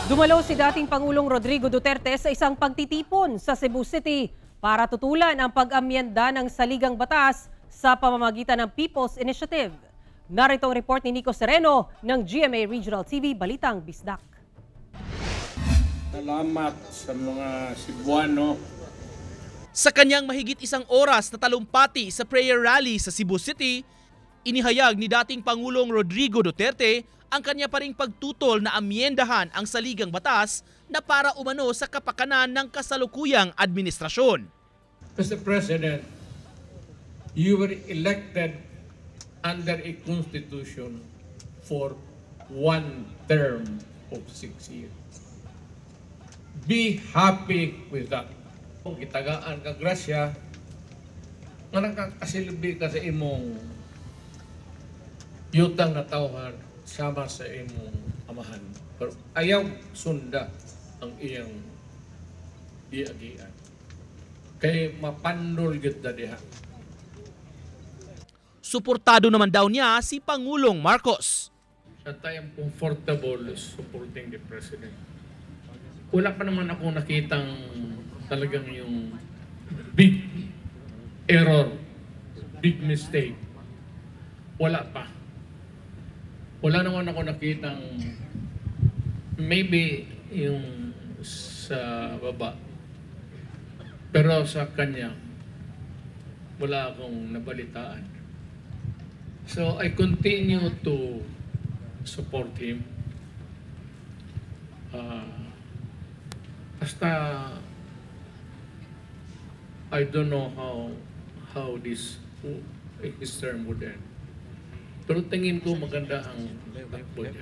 Dumalo si dating Pangulong Rodrigo Duterte sa isang pagtitipon sa Cebu City para tutulan ang pag-amyenda ng saligang batas sa pamamagitan ng People's Initiative. Narito ang report ni Nico Sereno ng GMA Regional TV Balitang Bisdak. Salamat sa mga Cebuano. Sa kanyang mahigit isang oras na talumpati sa prayer rally sa Cebu City, inihayag ni dating Pangulong Rodrigo Duterte ang kanya pa ring pagtutol na amyendahan ang saligang batas na para umano sa kapakanan ng kasalukuyang administrasyon. Mr. President, you were elected under a constitution for one term of 6 years. Be happy with that. Kung itagaan ka grasya, nga nakakasilbi ka sa imong yutang na tawhar sama sa imong amahan. Pero ayaw sunda ang iyang diagian. Kay mapandol gid na diha. Suportado naman daw niya si Pangulong Marcos. At I am comfortable supporting the President. Wala pa naman ako nakitang talagang yung big error, big mistake. Wala pa. Wala naman ako nakitang maybe yung sa baba. Pero sa kanya, wala akong nabalitaan. So I continue to support him. Basta I don't know how this term would end. Pero tingin ko maganda ang takbo niya.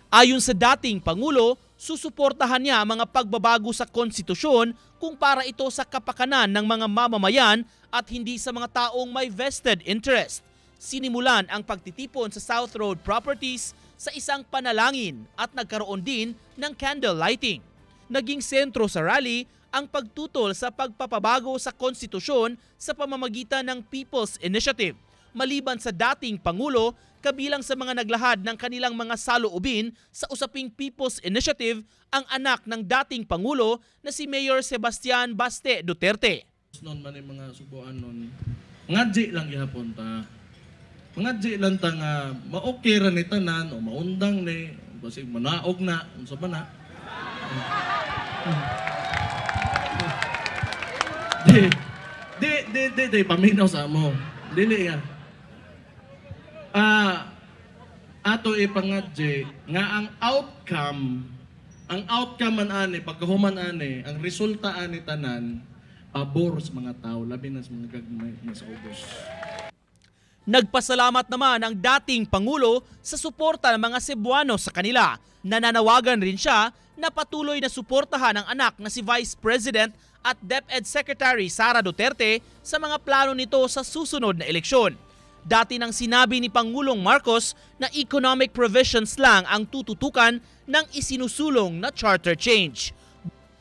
Ayon sa dating Pangulo, susuportahan niya ang mga pagbabago sa konstitusyon kung para ito sa kapakanan ng mga mamamayan at hindi sa mga taong may vested interest. Sinimulan ang pagtitipon sa South Road Properties sa isang panalangin at nagkaroon din ng candle lighting. Naging sentro sa rally ang pagtutol sa pagpapabago sa konstitusyon sa pamamagitan ng People's Initiative. Maliban sa dating Pangulo, kabilang sa mga naglahad ng kanilang mga saloobin sa usaping People's Initiative ang anak ng dating Pangulo na si Mayor Sebastian Baste Duterte. Noon man yung mga subuan noon, ngadji lang gihapon ta. Ngadji lang ta nga ma-okay ra ni tanan o maundang ni basig manaog na unsa pa na. Di paminaw sa amo. Dili nga. Ato ipangadje nga ang outcome man ani pagkahuman ani ang resulta ani tanan pabor sa mga tao labi na sa mga gagmay nga sa ubos. Nagpasalamat naman ang dating Pangulo sa suporta ng mga Cebuano sa kanila. Nananawagan rin siya na patuloy na suportahan ang anak na si Vice President at DepEd Secretary Sara Duterte sa mga plano nito sa susunod na eleksyon. Dati nang sinabi ni Pangulong Marcos na economic provisions lang ang tututukan ng isinusulong na charter change.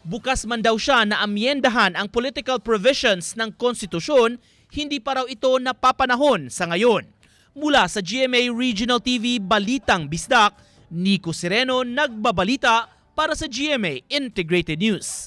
Bukas man daw siya na amyendahan ang political provisions ng konstitusyon, hindi pa raw ito napapanahon sa ngayon. Mula sa GMA Regional TV Balitang Bisdak, Nico Sereno nagbabalita para sa GMA Integrated News.